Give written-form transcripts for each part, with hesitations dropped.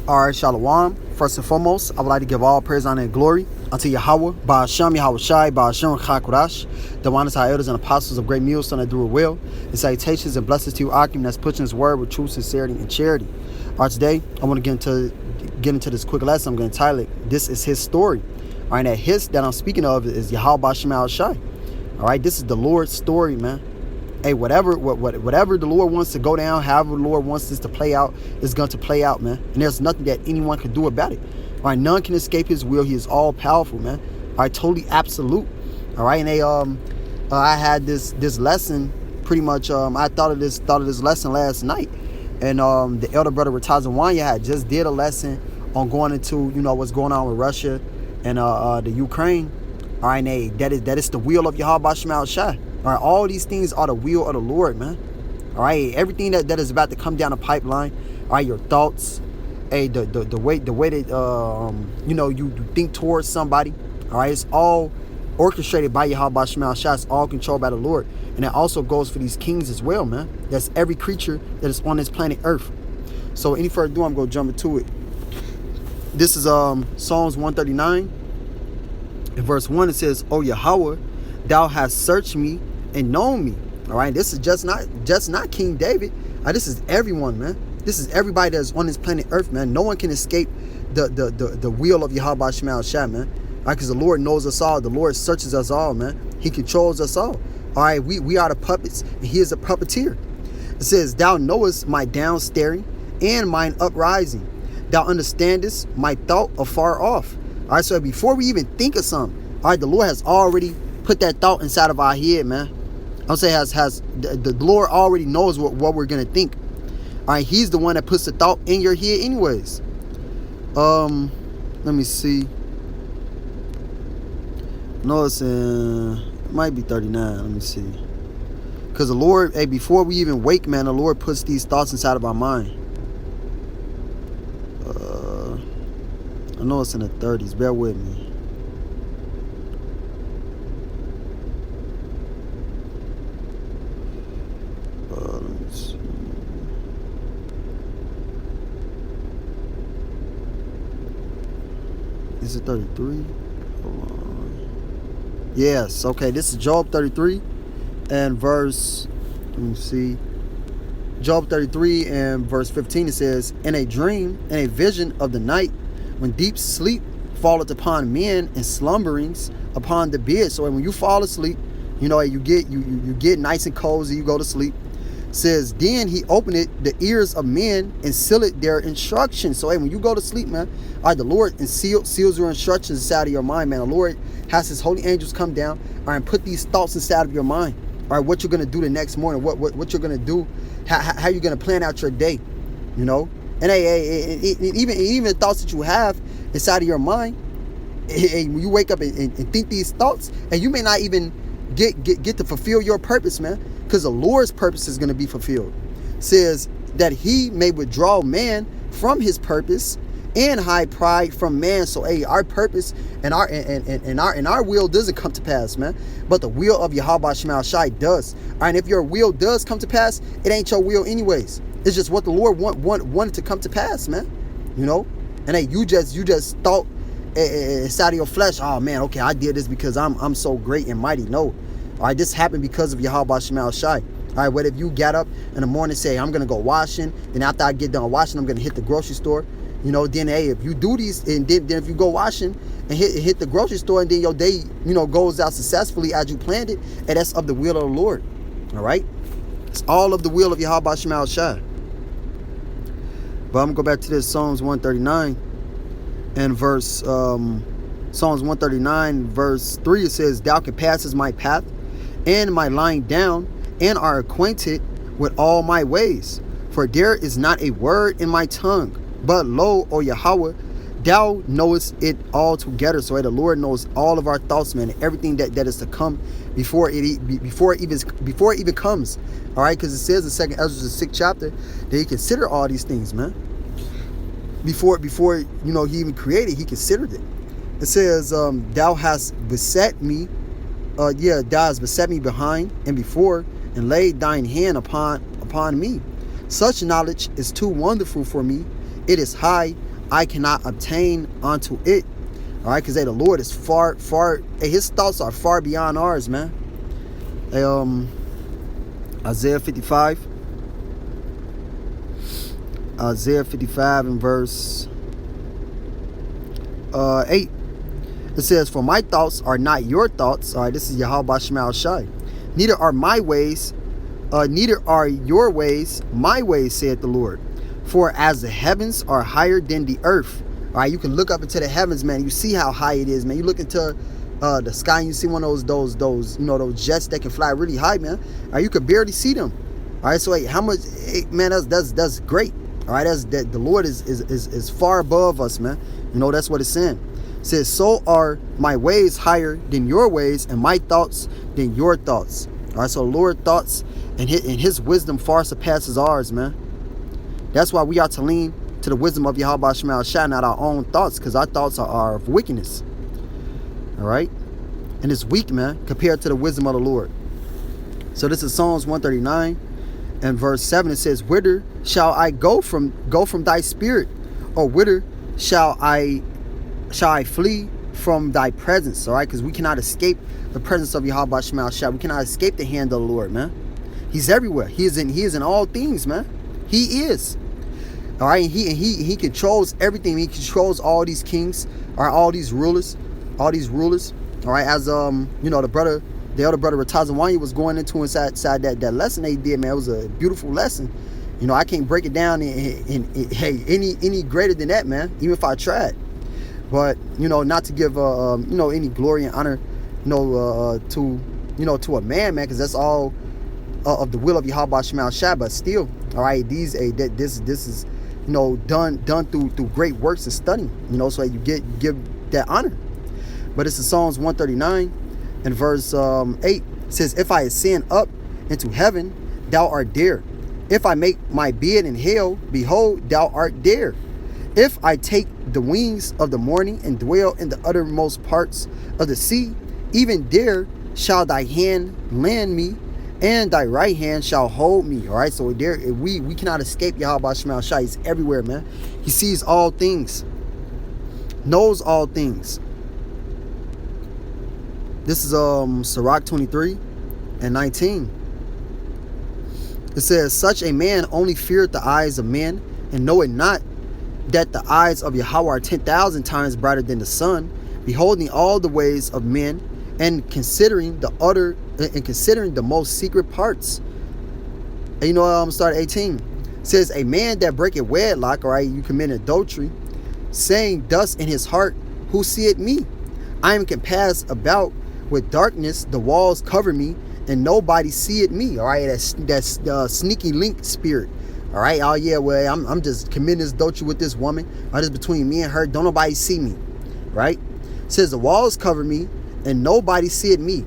Alright, Shalom. First and foremost, I would like to give all praise, honor, and glory unto Yahweh, Ba'ashem, Yahweh Shai, Ba'ashem, Chakurash, the wonders, high elders, and apostles of great millstone that do it well. And salutations and blessings to you, Akim, that's pushing his word with true sincerity and charity. Alright, today, I want to get into this quick lesson. I'm going to title it, This is His Story. Alright, that his that I'm speaking of is Yahweh Ba'ashem, Yahweh Shai. Alright, this is the Lord's story, man. Hey, whatever the Lord wants to go down, however the Lord wants this to play out, is going to play out, man. And there's nothing that anyone can do about it. All right, none can escape His will. He is all powerful, man. All right, totally absolute. All right, and I had this lesson pretty much. I thought of this lesson last night, and the elder brother Ratazawanya had just did a lesson on going into what's going on with Russia and the Ukraine. All right, and that is the will of Yahweh Ba'ashem Shai. All right, all these things are the will of the Lord, man. All right, everything that is about to come down the pipeline. All right, your thoughts, hey, the way that you think towards somebody. All right, it's all orchestrated by Yahweh Ba'ashem Shai. It's all controlled by the Lord, and that also goes for these kings as well, man. That's every creature that is on this planet Earth. So, any further ado, I'm gonna jump into it. This is Psalms 139, in verse 1. It says, "O Yahweh, thou hast searched me and known me." All right, this is just not King David. This is everyone, man. This is everybody that's on this planet Earth, man. No one can escape the will of Yahweh Ba'ashem Shai, man. All right, because the Lord knows us all. The Lord searches us all, man. He controls us all. All right, we are the puppets, and He is a puppeteer. It says, "Thou knowest my downstaring and mine uprising. Thou understandest my thought afar off." All right, so before we even think of something, all right, the Lord has already put that thought inside of our head, man. I'm saying the Lord already knows what we're gonna think. All right, He's the one that puts the thought in your head, anyways. Let me see. No, it might be 39. Let me see. Because the Lord, hey, before we even wake, man, the Lord puts these thoughts inside of our mind. I know it's in the 30s. Bear with me. Let me see. Is it 33? Hold on. Yes. Okay. This is Job 33 and verse. Let me see. Job 33 and verse 15. It says, "In a dream and a vision of the night, when deep sleep falleth upon men and slumberings upon the bed." So when you fall asleep, you get nice and cozy. You go to sleep. Says, "Then He opened the ears of men and sealed their instructions." So hey, when you go to sleep, man, all right, the Lord seals your instructions inside of your mind, man. The Lord has His holy angels come down, all right, and put these thoughts inside of your mind. All right, what you're gonna do the next morning, what you're gonna do, how you're gonna plan out your day, And hey, even thoughts that you have inside of your mind, hey, when you wake up and think these thoughts, and you may not even get to fulfill your purpose, man. Because the Lord's purpose is going to be fulfilled. It says that He may withdraw man from his purpose and hide pride from man. So hey, our purpose and our will doesn't come to pass, man. But the will of Yahweh Ba'ashem Shai does. All right, and if your will does come to pass, it ain't your will anyways. It's just what the Lord wanted to come to pass, man. And hey, you just thought inside of your flesh, oh man, okay, I did this because I'm so great and mighty. No. All right, this happened because of Yahweh Ba'ashem Shai. All right, what if you got up in the morning and say, I'm going to go washing, then after I get done washing, I'm going to hit the grocery store. Then hey, if you do these, and then if you go washing and hit the grocery store, and then your day, goes out successfully as you planned it, and that's of the will of the Lord. All right? It's all of the will of Yahweh Ba'ashem Shai. But I'm going to go back to this Psalms 139 and verse, Psalms 139 verse 3, it says, "Thou compassest my path and my lying down, and are acquainted with all my ways. For there is not a word in my tongue, but lo, O Yahweh, thou knowest it all together." So the Lord knows all of our thoughts, man, and everything that is to come before it even comes. All right, because it says in 2nd Ezra, the 6th chapter, that He considered all these things, man. Before He even created, He considered it. It says, "Thou hast beset me." Thou hast beset me behind and before, and laid thine hand upon me. Such knowledge is too wonderful for me. It is high I cannot obtain unto it. All right, because the Lord is far, his thoughts are far beyond ours, man. Isaiah 55. Isaiah 55 and verse 8. It says, for my thoughts are not your thoughts. All right, this is Yahweh Shema Shai. Neither are my ways, neither are your ways my ways, saith the Lord. For as the heavens are higher than the earth. All right, you can look up into the heavens, man. You see how high it is, man. You look into the sky and you see one of those those jets that can fly really high, man. All right, you could barely see them. All right, so how much, man? That's great. All right, the Lord is far above us, man. That's what it's saying. It says, so are my ways higher than your ways, and my thoughts than your thoughts. All right, so the Lord's thoughts and his wisdom far surpasses ours, man. That's why we are to lean to the wisdom of Yahweh Shema Shai, not our own thoughts, because our thoughts are of wickedness. All right, and it's weak, man, compared to the wisdom of the Lord. So this is Psalms 139 and verse 7. It says, whither shall I go from thy spirit, or whither shall I flee from thy presence? All right, because we cannot escape the presence of Yahweh Shema Shai. We cannot escape the hand of the Lord, man. He's everywhere. He is in all things, man. He is. All right, he controls everything. He controls all these kings, or all these rulers. All right, as the elder brother Ratazawanya was going into inside that lesson they did, man. It was a beautiful lesson. I can't break it down in any greater than that, man, even if I tried. But not to give any glory and honor to a man, because that's all of the will of Yahweh Shema Shai. But still, all right, this is done through great works and studying, so you give that honor. But it's in Psalms 139 and verse 8. It says, if I ascend up into heaven, thou art there. If I make my bed in hell, behold, thou art there. If I take the wings of the morning and dwell in the uttermost parts of the sea, even there shall thy hand land me, and thy right hand shall hold me. All right, so there we cannot escape Yahweh Shema Shai. He's everywhere, man. He sees all things, knows all things. This is Sirach 23 and 19. It says, such a man only feareth the eyes of men, and knoweth not that the eyes of Yahweh are 10,000 times brighter than the sun, beholding all the ways of men, and considering the most secret parts. And start 18. It says, a man that breaketh wedlock, all right, you commit adultery, saying thus in his heart, who seeth me? I am compassed about with darkness, the walls cover me, and nobody seeth me. All right, that's the sneaky link spirit. All right, oh yeah, well, I'm just committing this adultery with this woman. All right, it's between me and her. Don't nobody see me. Right? It says the walls cover me, and nobody seeth me.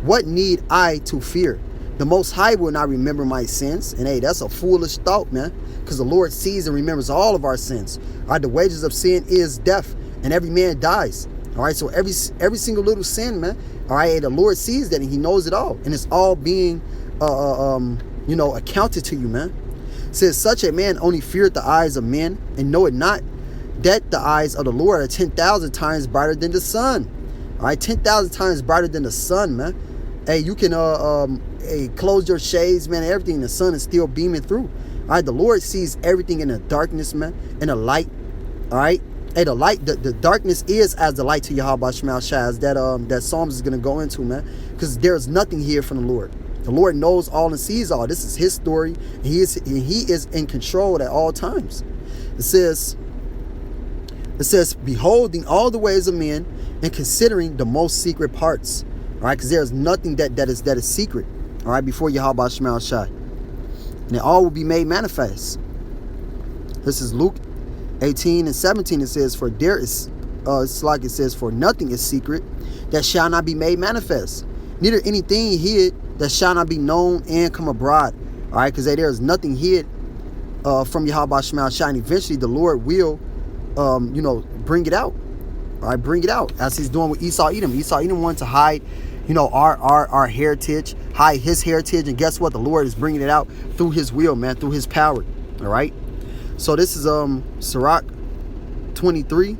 What need I to fear? The Most High will not remember my sins. And hey, that's a foolish thought, man, because the Lord sees and remembers all of our sins. All right, the wages of sin is death, and every man dies. All right, so every single little sin, man. All right, the Lord sees that and He knows it all, and it's all being, accounted to you, man. It says, such a man only feareth the eyes of men, and knoweth not that the eyes of the Lord are 10,000 times brighter than the sun. All right, 10,000 times brighter than the sun, man. Hey, you can close your shades, man. Everything, the sun is still beaming through. All right, the Lord sees everything in the darkness, man, in the light. All right. Hey, the light, the darkness is as the light to Yahweh Shema Shai, as that Psalms is gonna go into, man, because there's nothing here from the Lord. The Lord knows all and sees all. This is His story, and He is in control at all times. It says, beholding all the ways of men, and considering the most secret parts. All right, because there's nothing that is secret. All right, before Yahweh Shema Shai, and it all will be made manifest. This is Luke 18 and 17. It says, for there is it's like it says, for nothing is secret that shall not be made manifest, neither anything hid that shall not be known and come abroad. All right, because there is nothing hid from Yahweh Shema Shai, and eventually the Lord will bring it out. All right, bring it out, as He's doing with Esau Edom. Esau Edom wanted to hide our heritage, hide his heritage, and guess what? The Lord is bringing it out through His will, man, through His power. All right. So this is Sirach 23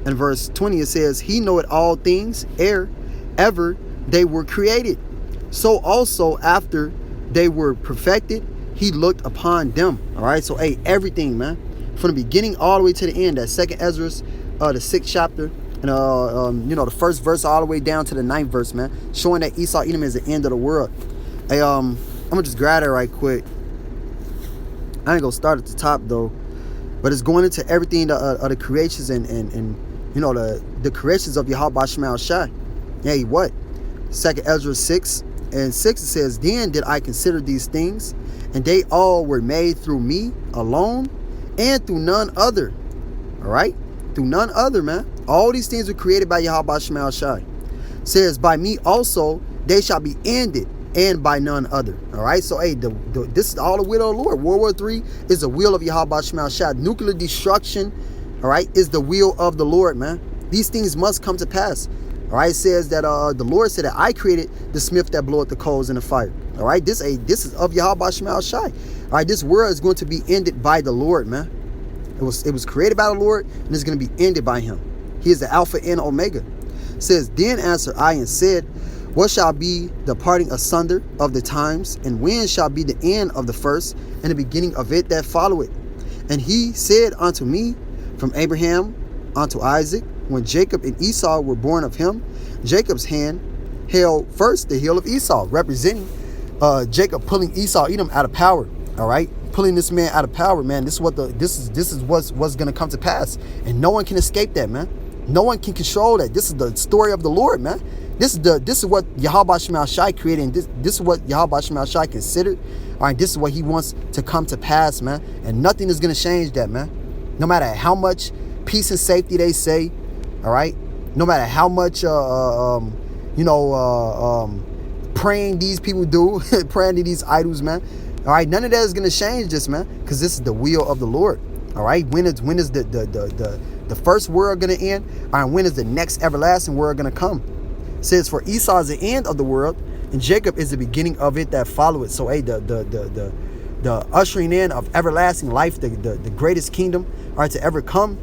and verse 20, it says, he knoweth all things ere ever they were created. So also after they were perfected, he looked upon them. All right. So, hey, everything, man, from the beginning all the way to the end, that second Ezra, the 6th chapter, and the first verse all the way down to the 9th verse, man, showing that Esau Edom is the end of the world. Hey, I'm gonna just grab that right quick. I ain't gonna start at the top though, but it's going into everything of the creations and the creations of Yahweh Shemel Shai. Hey, what? Second Ezra 6 and 6, it says, then did I consider these things, and they all were made through me alone, and through none other. All right, through none other, man. All these things were created by Yahweh Shemel Shai. Says, by me also they shall be ended, and by none other. All right, so hey, this is all the will of the Lord. World War III is the will of Yahweh Shemel Shai. Nuclear destruction, all right, is the will of the Lord, man. These things must come to pass. All right, it says that the Lord said that I created the smith that bloweth the coals in the fire. All right, this is of Yahweh Shemel Shai. All right, this world is going to be ended by the Lord, man. It was created by the Lord, and it's going to be ended by him. He is the Alpha and Omega. It says, then answered I and said, what shall be the parting asunder of the times, and when shall be the end of the first, and the beginning of it that followeth? And he said unto me, from Abraham unto Isaac, when Jacob and Esau were born of him, Jacob's hand held first the heel of Esau, representing Jacob pulling Esau Edom out of power. All right, pulling this man out of power, man. This is what's gonna come to pass, and no one can escape that, man. No one can control that. This is the story of the Lord, man. This is what Yahweh Shemel Shai created, and this is what Yahweh Shemel Shai considered. All right, this is what he wants to come to pass, man. And nothing is gonna change that, man. No matter how much peace and safety they say, all right. No matter how much praying these people do, praying to these idols, man. All right, none of that is gonna change this, man, because this is the will of the Lord. All right, when is the first world gonna end? All right, when is the next everlasting world gonna come? It says, for Esau is the end of the world, and Jacob is the beginning of it that followeth. So, hey, the ushering in of everlasting life, the greatest kingdom, all right, to ever come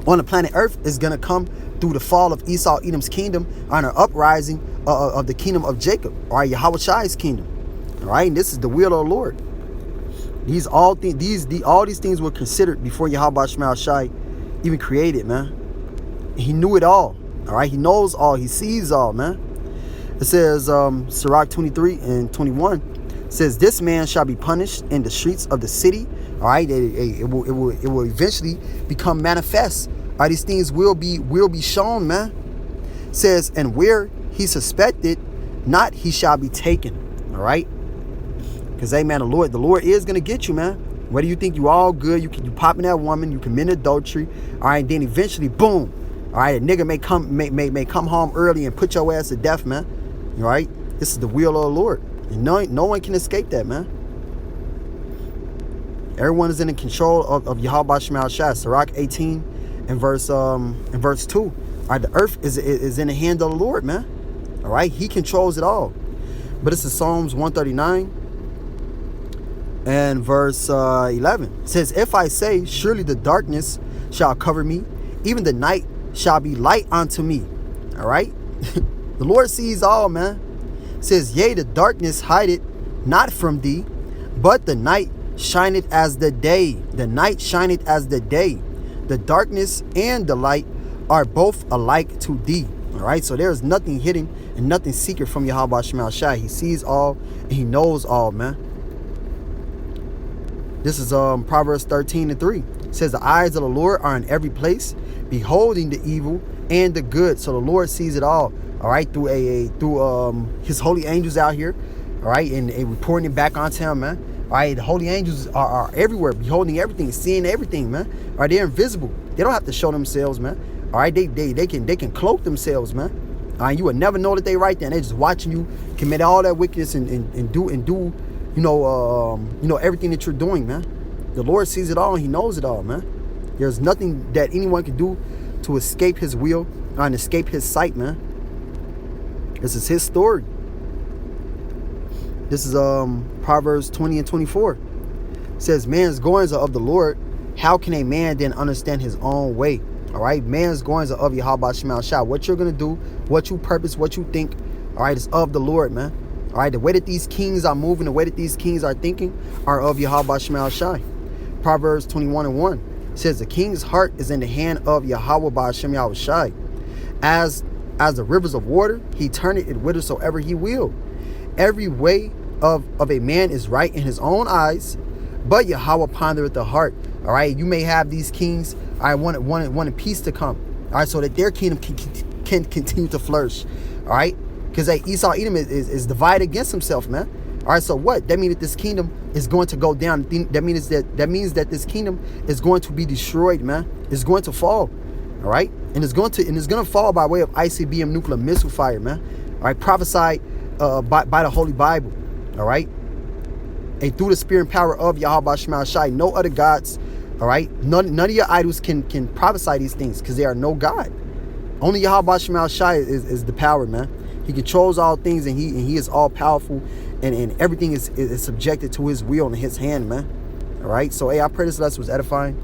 on the planet Earth is gonna come through the fall of Esau Edom's kingdom, on an uprising of the kingdom of Jacob, all right, Yahweh Shai's kingdom. All right, and this is the will of the Lord. All these things were considered before Yahweh Shemel Shai even created, man. He knew it all. All right, he knows all, he sees all, man. It says, Sirach 23 and 21 says, this man shall be punished in the streets of the city. All right, it will eventually become manifest. All right, these things will be shown, man. It says, and where he suspected not, he shall be taken. All right, because hey, man, the Lord is gonna get you, man. Whether you think you all good, you popping that woman, you commit adultery, all right, then eventually, boom, all right, a nigga may come home early and put your ass to death, man. All right, this is the will of the Lord, and no one can escape that, man. Everyone is in the control of Yahweh Shemel Shai. Sirach 18 and verse 2. All right, the earth is in the hand of the Lord, man. All right, he controls it all. But this is Psalms 139 and verse 11. It says, if I say, surely the darkness shall cover me, even the night shall be light unto me. All right, the Lord sees all, man. It says, yea, the darkness hideth not from thee, but the night shineth as the day. The night shineth as the day. The darkness and the light are both alike to thee. All right, so there is nothing hidden and nothing secret from Yahweh Shemel Shai. He sees all and he knows all, man. This is Proverbs 13 and 3. It says, the eyes of the Lord are in every place, beholding the evil and the good. So the Lord sees it all. All right, through his holy angels out here. All right, and reporting it back onto him, man. All right, the holy angels are everywhere, beholding everything, seeing everything, man. All right, they're invisible. They don't have to show themselves, man. All right, they can cloak themselves, man. All right, you would never know that they right there. And they're just watching you commit all that wickedness and do everything that you're doing, man. The Lord sees it all and he knows it all, man. There's nothing that anyone can do to escape his will and escape his sight, man. This is his story. This is Proverbs 20 and 24. It says, man's goings are of the Lord, How can a man then understand his own way? All right, man's goings are of Yahweh Shema Shah. What you're gonna do, what you purpose, what you think, all right, is of the Lord, man. All right, the way that these kings are moving, the way that these kings are thinking, are of Yahweh Shema Shah. Proverbs 21:1 says, the king's heart is in the hand of Yahweh Ba'ashem Yahweh Shai. As the rivers of water, he turneth it whithersoever he will. Every way of a man is right in his own eyes, but Yahweh pondereth the heart. All right, you may have these kings, I wanted peace to come, all right, so that their kingdom can continue to flourish, all right, because Esau Edom is divided against himself, man. All right, so what? That means that this kingdom is going to go down. That means that this kingdom is going to be destroyed, man. It's going to fall, all right, and it's going to fall by way of ICBM nuclear missile fire, man. All right, prophesied by the Holy Bible, all right, and through the spirit and power of Yahweh Shema Shai. No other gods, all right. None of your idols can prophesy these things, because they are no God. Only Yahweh Shema Shai is the power, man. He controls all things, and he is all powerful, and everything is subjected to his will and his hand, man. All right. So, hey, I pray this lesson was edifying.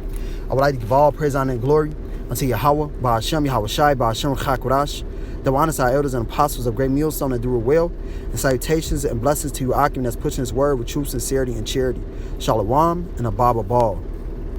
I would like to give all praise, honor, and glory unto Yahweh, Ba'ashem Yahweh Shai, Ba'ashem Chakurash. The honors our elders and apostles of Great Millstone that do it well. And salutations and blessings to you, Akim, that's pushing his word with true sincerity and charity. Shalom and Abba Ball.